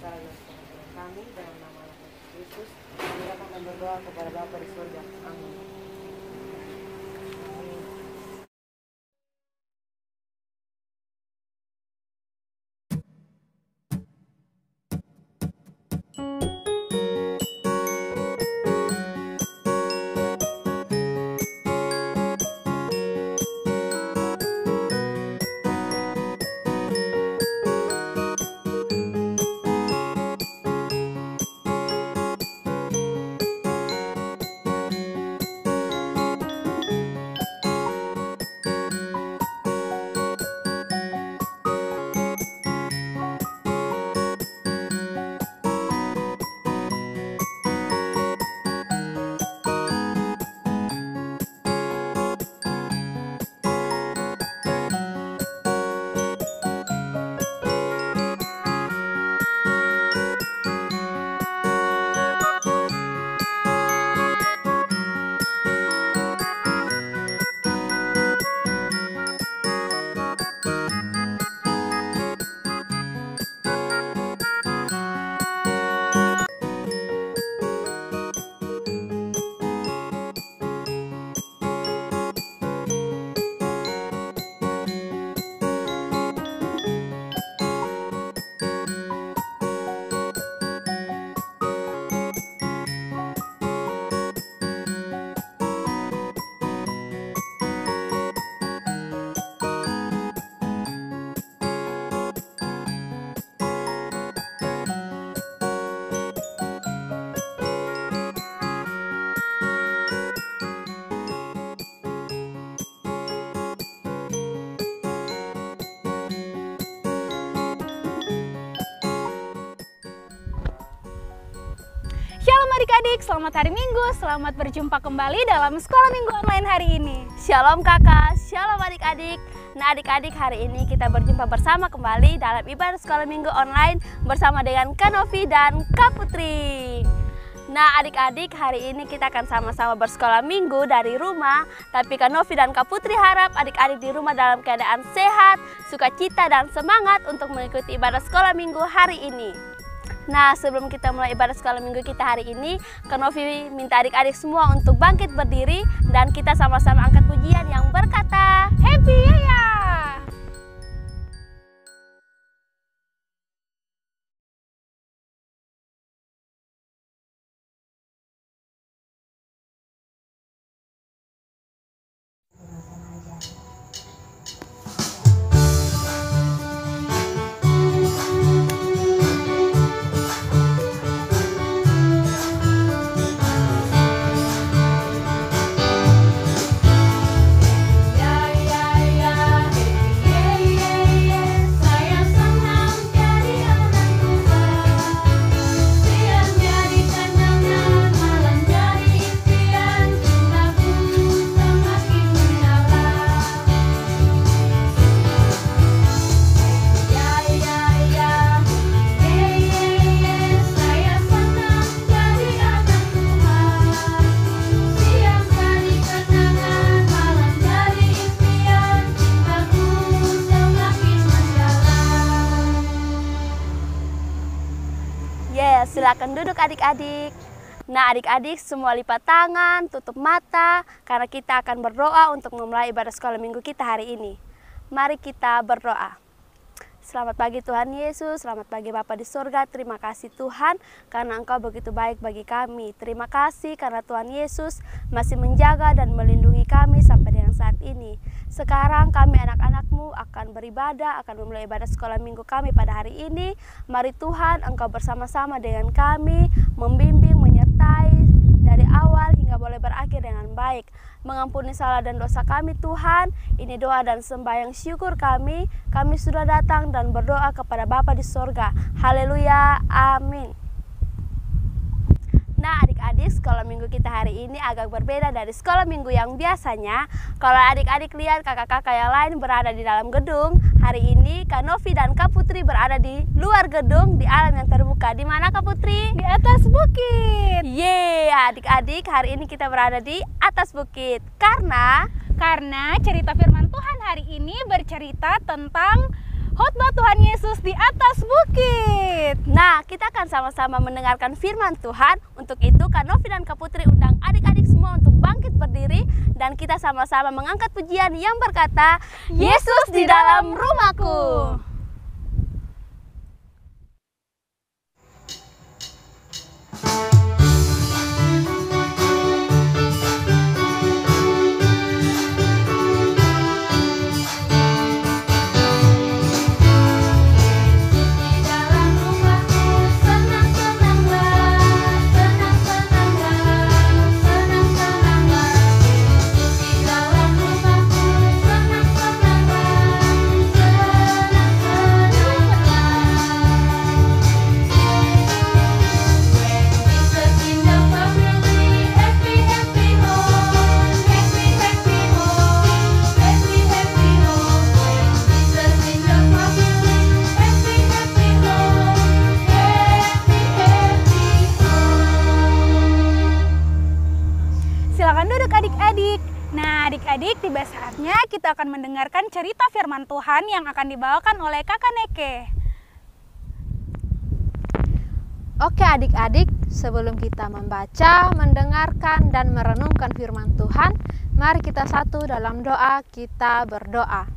sekarang dan sepanjang kami dalam nama Yesus. Kami datang dan berdoa kepada Bapa di surga. Amin. Shalom adik-adik, selamat hari Minggu, selamat berjumpa kembali dalam Sekolah Minggu Online hari ini. Shalom kakak, shalom adik-adik. Nah adik-adik, hari ini kita berjumpa bersama kembali dalam ibadah Sekolah Minggu Online bersama dengan Kak Novi dan Kak Putri. Nah adik-adik, hari ini kita akan sama-sama bersekolah minggu dari rumah. Tapi Kak Novi dan Kak Putri harap adik-adik di rumah dalam keadaan sehat, sukacita dan semangat untuk mengikuti ibadah sekolah minggu hari ini. Nah sebelum kita mulai ibadah sekolah minggu kita hari ini, Kak Novi minta adik-adik semua untuk bangkit berdiri dan kita sama-sama angkat pujian yang berkata Happy Yaya! Silakan duduk adik-adik. Nah adik-adik semua lipat tangan, tutup mata, karena kita akan berdoa untuk memulai ibadah sekolah minggu kita hari ini. Mari kita berdoa. Selamat pagi Tuhan Yesus, selamat pagi Bapa di surga. Terima kasih Tuhan karena Engkau begitu baik bagi kami. Terima kasih karena Tuhan Yesus masih menjaga dan melindungi kami sampai dengan saat ini. Sekarang kami anak-anak-Mu akan beribadah, akan memulai ibadah sekolah minggu kami pada hari ini. Mari Tuhan Engkau bersama-sama dengan kami, membimbing, menyertai dari awal hingga boleh berakhir dengan baik. Mengampuni salah dan dosa kami Tuhan. Ini doa dan sembahyang syukur kami. Kami sudah datang dan berdoa kepada Bapa di sorga. Haleluya, amin. Nah adik-adik, sekolah minggu kita hari ini agak berbeda dari sekolah minggu yang biasanya. Kalau adik-adik lihat kakak-kakak yang lain berada di dalam gedung, hari ini Kak Novi dan Kak Putri berada di luar gedung di alam yang terbuka. Di mana Kak Putri? Di atas bukit. Yeay, adik-adik, hari ini kita berada di atas bukit. Karena cerita firman Tuhan hari ini bercerita tentang khotbah Tuhan Yesus di atas bukit. Nah, kita akan sama-sama mendengarkan firman Tuhan. Untuk itu, Kak Novi dan Kak Putri undang adik-adik semua untuk bangkit berdiri dan kita sama-sama mengangkat pujian yang berkata, Yesus di dalam rumahku. Silakan duduk adik-adik. Nah, adik-adik, tiba saatnya kita akan mendengarkan cerita firman Tuhan yang akan dibawakan oleh Kakak Neke. Oke adik-adik, sebelum kita membaca, mendengarkan, dan merenungkan firman Tuhan, mari kita satu dalam doa, kita berdoa.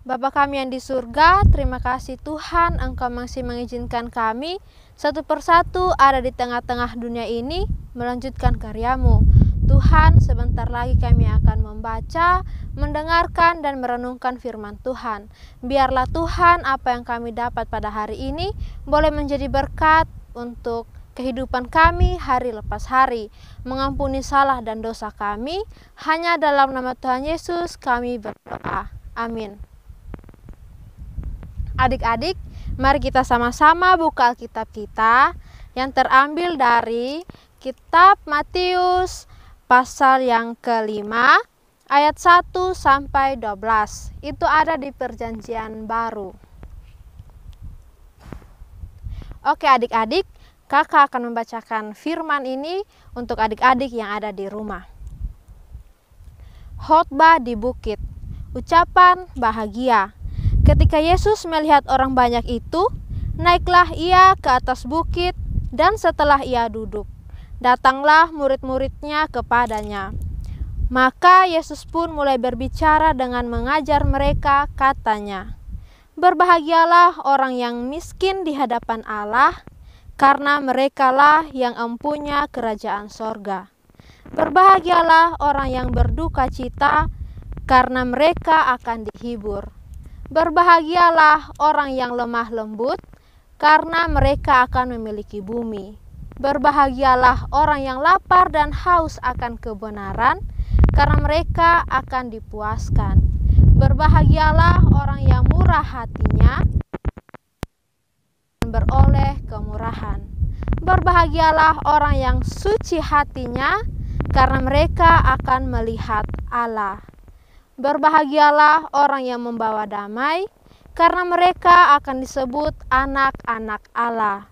Bapa kami yang di surga, terima kasih Tuhan Engkau masih mengizinkan kami satu persatu ada di tengah-tengah dunia ini melanjutkan karya-Mu. Tuhan, sebentar lagi kami akan membaca, mendengarkan, dan merenungkan firman Tuhan. Biarlah Tuhan apa yang kami dapat pada hari ini boleh menjadi berkat untuk kehidupan kami hari lepas hari. Mengampuni salah dan dosa kami, hanya dalam nama Tuhan Yesus kami berdoa. Amin. Adik-adik, mari kita sama-sama buka Alkitab kita yang terambil dari kitab Matius pasal yang kelima ayat 1 sampai 12. Itu ada di Perjanjian Baru. Oke adik-adik, kakak akan membacakan firman ini untuk adik-adik yang ada di rumah. Khotbah di bukit, ucapan bahagia. Ketika Yesus melihat orang banyak itu, naiklah ia ke atas bukit dan setelah ia duduk, datanglah murid-muridnya kepadanya. Maka Yesus pun mulai berbicara dengan mengajar mereka, katanya, berbahagialah orang yang miskin di hadapan Allah, karena merekalah yang empunya kerajaan sorga. Berbahagialah orang yang berduka cita, karena mereka akan dihibur. Berbahagialah orang yang lemah lembut, karena mereka akan memiliki bumi. Berbahagialah orang yang lapar dan haus akan kebenaran, karena mereka akan dipuaskan. Berbahagialah orang yang murah hatinya dan beroleh kemurahan. Berbahagialah orang yang suci hatinya, karena mereka akan melihat Allah. Berbahagialah orang yang membawa damai, karena mereka akan disebut anak-anak Allah.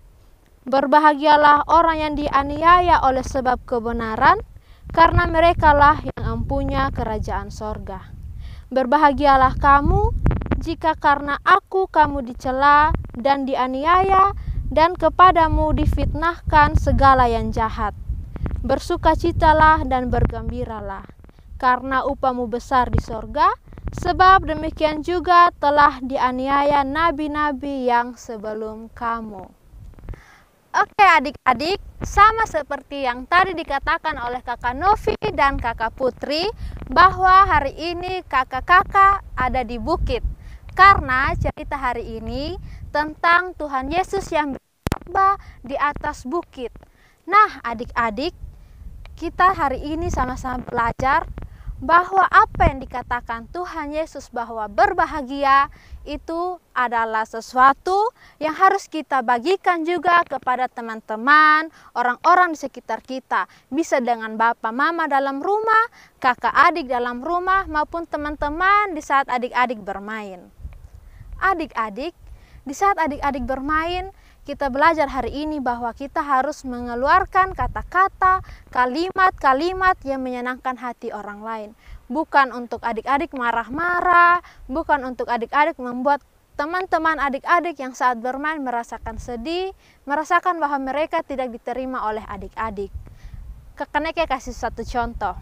Berbahagialah orang yang dianiaya oleh sebab kebenaran, karena merekalah yang empunya kerajaan sorga. Berbahagialah kamu, jika karena aku kamu dicela dan dianiaya, dan kepadamu difitnahkan segala yang jahat. Bersukacitalah dan bergembiralah, karena upahmu besar di sorga, sebab demikian juga telah dianiaya nabi-nabi yang sebelum kamu. Oke adik-adik, sama seperti yang tadi dikatakan oleh kakak Novi dan kakak Putri, bahwa hari ini kakak-kakak ada di bukit. Karena cerita hari ini tentang Tuhan Yesus yang berkhotbah di atas bukit. Nah adik-adik, kita hari ini sama-sama belajar bahwa apa yang dikatakan Tuhan Yesus bahwa berbahagia itu adalah sesuatu yang harus kita bagikan juga kepada teman-teman, orang-orang di sekitar kita. Bisa dengan bapak mama dalam rumah, kakak adik dalam rumah, maupun teman-teman di saat adik-adik bermain. Adik-adik, di saat adik-adik bermain, kita belajar hari ini bahwa kita harus mengeluarkan kata-kata, kalimat-kalimat yang menyenangkan hati orang lain. Bukan untuk adik-adik marah-marah, bukan untuk adik-adik membuat teman-teman adik-adik yang saat bermain merasakan sedih, merasakan bahwa mereka tidak diterima oleh adik-adik. Kakak Neke kasih satu contoh.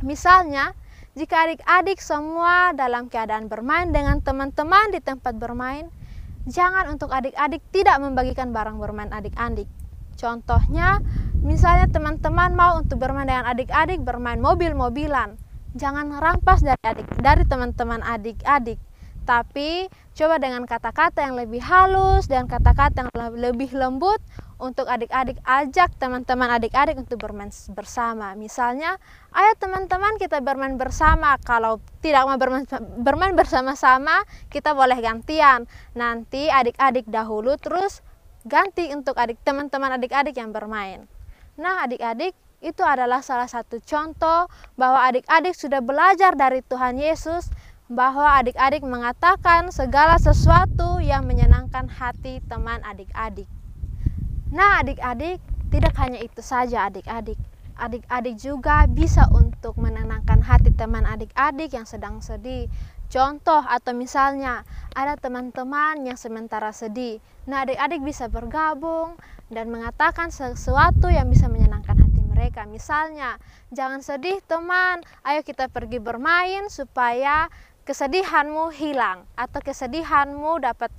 Misalnya, jika adik-adik semua dalam keadaan bermain dengan teman-teman di tempat bermain, jangan untuk adik-adik tidak membagikan barang bermain adik-adik. Contohnya, misalnya teman-teman mau untuk bermain dengan adik-adik bermain mobil-mobilan. Jangan rampas dari teman-teman adik-adik. Tapi coba dengan kata-kata yang lebih halus dan kata-kata yang lebih lembut untuk adik-adik, ajak teman-teman adik-adik untuk bermain bersama. Misalnya, ayo teman-teman kita bermain bersama. Kalau tidak mau bermain bersama-sama, kita boleh gantian. Nanti adik-adik dahulu terus ganti untuk teman-teman adik-adik yang bermain. Nah, adik-adik, itu adalah salah satu contoh bahwa adik-adik sudah belajar dari Tuhan Yesus, bahwa adik-adik mengatakan segala sesuatu yang menyenangkan hati teman adik-adik. Nah, adik-adik, tidak hanya itu saja adik-adik. Adik-adik juga bisa untuk menenangkan hati teman adik-adik yang sedang sedih. Contoh atau misalnya ada teman-teman yang sementara sedih. Nah, adik-adik bisa bergabung dan mengatakan sesuatu yang bisa menyenangkan hati mereka. Misalnya, jangan sedih teman, ayo kita pergi bermain supaya kesedihanmu hilang, atau kesedihanmu dapat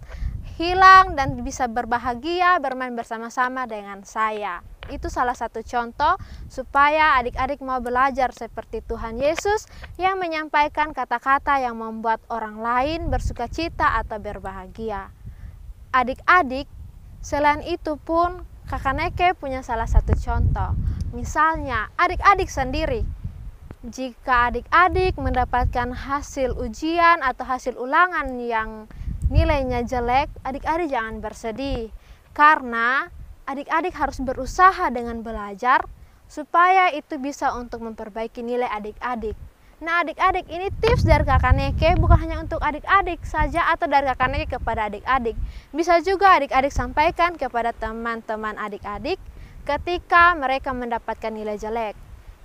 hilang dan bisa berbahagia bermain bersama-sama dengan saya. Itu salah satu contoh supaya adik-adik mau belajar seperti Tuhan Yesus yang menyampaikan kata-kata yang membuat orang lain bersukacita atau berbahagia. Adik-adik, selain itu pun Kakak Neke punya salah satu contoh. Misalnya, adik-adik sendiri. Jika adik-adik mendapatkan hasil ujian atau hasil ulangan yang nilainya jelek, adik-adik jangan bersedih. Karena adik-adik harus berusaha dengan belajar supaya itu bisa untuk memperbaiki nilai adik-adik. Nah, adik-adik, ini tips dari Kakak Neke bukan hanya untuk adik-adik saja atau dari Kakak Neke kepada adik-adik. Bisa juga adik-adik sampaikan kepada teman-teman adik-adik ketika mereka mendapatkan nilai jelek.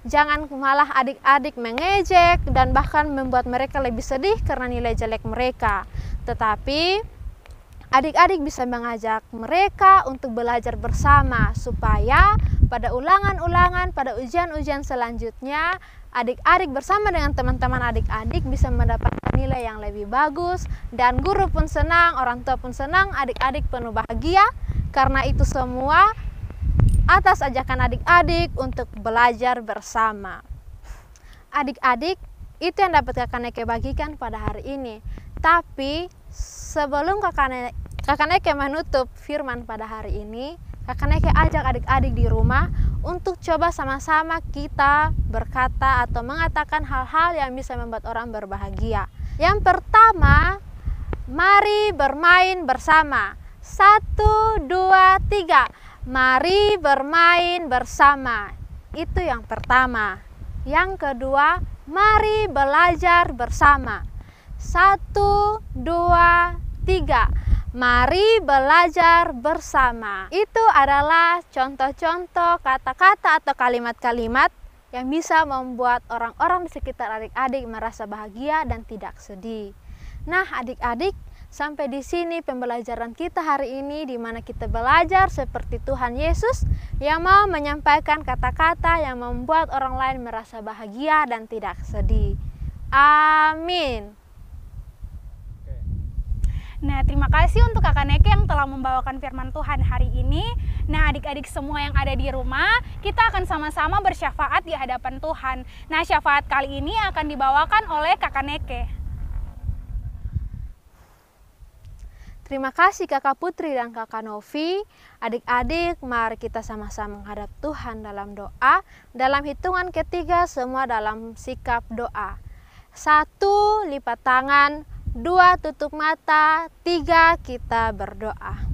Jangan malah adik-adik mengejek dan bahkan membuat mereka lebih sedih karena nilai jelek mereka. Tetapi adik-adik bisa mengajak mereka untuk belajar bersama supaya pada ulangan-ulangan, pada ujian-ujian selanjutnya, adik-adik bersama dengan teman-teman adik-adik bisa mendapatkan nilai yang lebih bagus, dan guru pun senang, orang tua pun senang, adik-adik penuh bahagia. Karena itu semua atas ajakan adik-adik untuk belajar bersama. Adik-adik, itu yang dapat Kakak Neke bagikan pada hari ini. Tapi sebelum Kakak Neke menutup firman pada hari ini, Kakak Neke ajak adik-adik di rumah untuk coba sama-sama kita berkata atau mengatakan hal-hal yang bisa membuat orang berbahagia. Yang pertama, mari bermain bersama. 1, 2, 3. Mari bermain bersama. Itu yang pertama. Yang kedua, mari belajar bersama. 1, 2, 3. Mari belajar bersama. Itu adalah contoh-contoh kata-kata atau kalimat-kalimat yang bisa membuat orang-orang di sekitar adik-adik merasa bahagia dan tidak sedih. Nah, adik-adik, sampai di sini pembelajaran kita hari ini, di mana kita belajar seperti Tuhan Yesus yang mau menyampaikan kata-kata yang membuat orang lain merasa bahagia dan tidak sedih. Amin. Nah, terima kasih untuk Kakak Neke yang telah membawakan firman Tuhan hari ini. Nah, adik-adik semua yang ada di rumah, kita akan sama-sama bersyafaat di hadapan Tuhan. Nah, syafaat kali ini akan dibawakan oleh Kakak Neke. Terima kasih Kakak Putri dan Kakak Novi. Adik-adik, mari kita sama-sama menghadap Tuhan dalam doa. Dalam hitungan ketiga, semua dalam sikap doa. 1, lipat tangan. 2, tutup mata. 3, kita berdoa.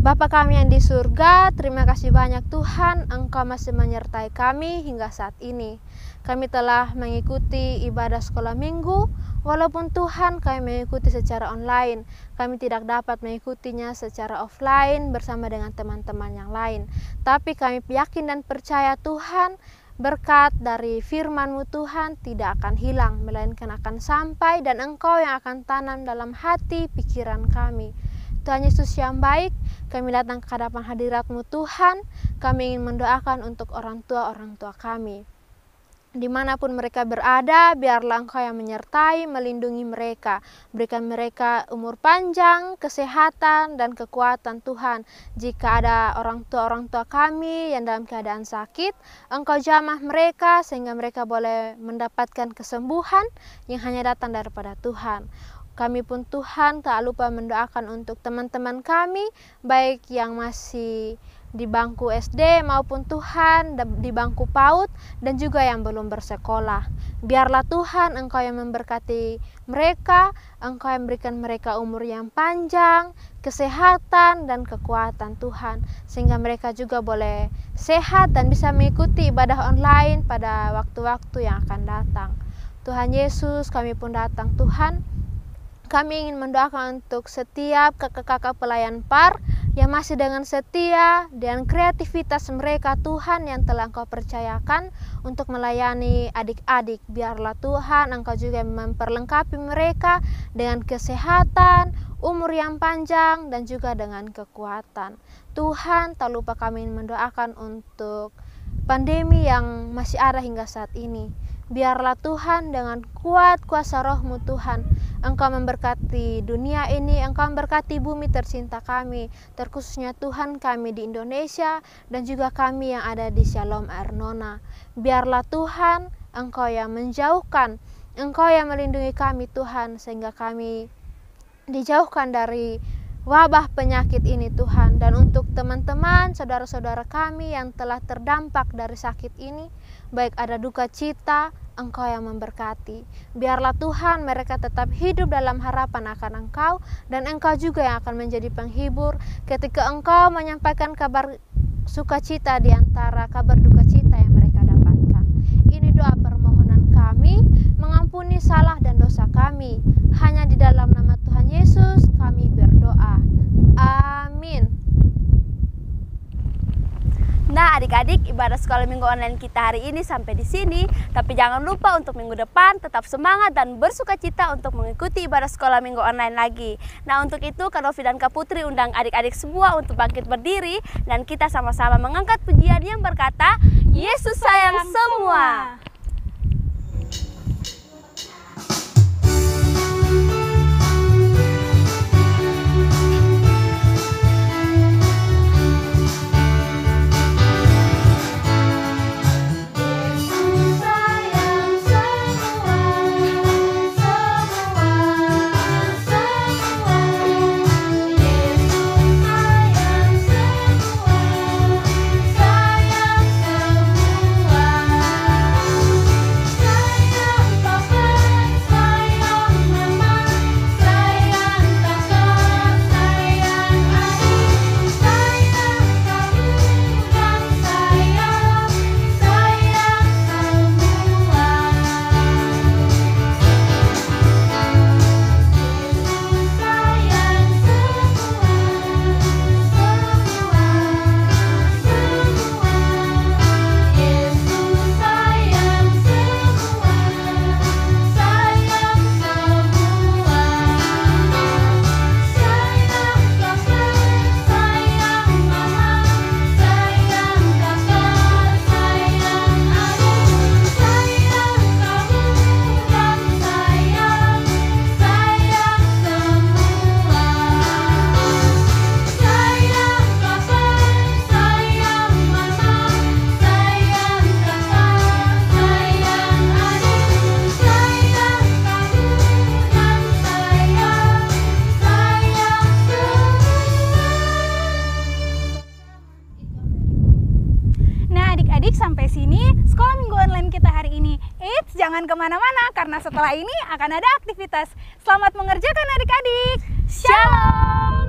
Bapa kami yang di surga, terima kasih banyak Tuhan, Engkau masih menyertai kami hingga saat ini. Kami telah mengikuti ibadah sekolah minggu, walaupun Tuhan kami mengikuti secara online. Kami tidak dapat mengikutinya secara offline bersama dengan teman-teman yang lain. Tapi kami yakin dan percaya Tuhan, Berkat dari firman-Mu Tuhan tidak akan hilang, melainkan akan sampai, dan Engkau yang akan tanam dalam hati pikiran kami. Tuhan Yesus yang baik, kami datang ke hadapan hadirat-Mu Tuhan. Kami ingin mendoakan untuk orang tua kami. Dimanapun mereka berada, biarlah Engkau yang menyertai, melindungi mereka. Berikan mereka umur panjang, kesehatan, dan kekuatan Tuhan. Jika ada orang tua kami yang dalam keadaan sakit, Engkau jamah mereka sehingga mereka boleh mendapatkan kesembuhan yang hanya datang daripada Tuhan. Kami pun Tuhan tak lupa mendoakan untuk teman-teman kami, baik yang masih di bangku SD maupun Tuhan di bangku PAUD dan juga yang belum bersekolah. Biarlah Tuhan Engkau yang memberkati mereka, Engkau yang berikan mereka umur yang panjang, kesehatan dan kekuatan Tuhan, sehingga mereka juga boleh sehat dan bisa mengikuti ibadah online pada waktu-waktu yang akan datang. Tuhan Yesus, kami pun datang Tuhan. Kami ingin mendoakan untuk setiap kakak-kakak pelayan PAR yang masih dengan setia dan kreativitas mereka Tuhan yang telah Engkau percayakan untuk melayani adik-adik. Biarlah Tuhan Engkau juga memperlengkapi mereka dengan kesehatan, umur yang panjang, dan juga dengan kekuatan. Tuhan, tak lupa kami mendoakan untuk pandemi yang masih ada hingga saat ini. Biarlah Tuhan dengan kuat kuasa Roh-Mu Tuhan, Engkau memberkati dunia ini, Engkau memberkati bumi tercinta kami, terkhususnya Tuhan kami di Indonesia dan juga kami yang ada di Shalom Air Nona. Biarlah Tuhan Engkau yang menjauhkan, Engkau yang melindungi kami Tuhan, sehingga kami dijauhkan dari wabah penyakit ini Tuhan. Dan untuk teman-teman, saudara-saudara kami yang telah terdampak dari sakit ini, baik ada duka cita, Engkau yang memberkati. Biarlah Tuhan mereka tetap hidup dalam harapan akan Engkau, dan Engkau juga yang akan menjadi penghibur ketika Engkau menyampaikan kabar sukacita di antara kabar duka cita yang mereka dapatkan. Ini doa permohonan kami, mengampuni salah dan dosa kami. Hanya di dalam nama Tuhan Yesus kami berdoa. Amin. Nah, adik-adik, ibadah sekolah minggu online kita hari ini sampai di sini. Tapi jangan lupa untuk minggu depan tetap semangat dan bersukacita untuk mengikuti ibadah sekolah minggu online lagi. Nah, untuk itu Kak Novi dan Kak Putri undang adik-adik semua untuk bangkit berdiri dan kita sama-sama mengangkat pujian yang berkata, Yesus sayang semua. Sampai sini sekolah minggu online kita hari ini. Eits, jangan kemana-mana karena setelah ini akan ada aktivitas. Selamat mengerjakan adik-adik. Shalom.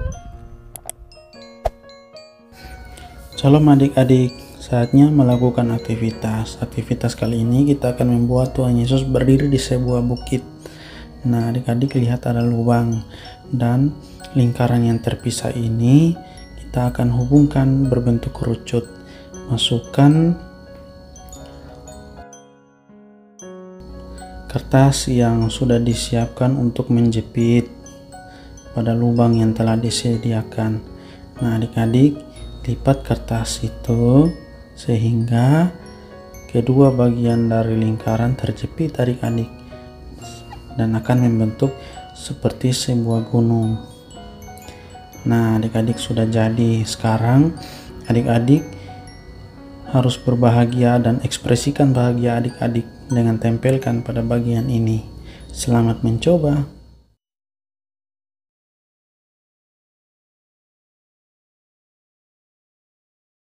Shalom adik-adik, saatnya melakukan aktivitas. Aktivitas kali ini kita akan membuat Tuhan Yesus berdiri di sebuah bukit. Nah, adik-adik lihat ada lubang dan lingkaran yang terpisah ini kita akan hubungkan berbentuk kerucut. Masukkan kertas yang sudah disiapkan untuk menjepit pada lubang yang telah disediakan. Nah, adik-adik lipat kertas itu sehingga kedua bagian dari lingkaran terjepit adik-adik dan akan membentuk seperti sebuah gunung. Nah, adik-adik sudah jadi. Sekarang adik-adik harus berbahagia dan ekspresikan bahagia adik-adik dengan tempelkan pada bagian ini. Selamat mencoba.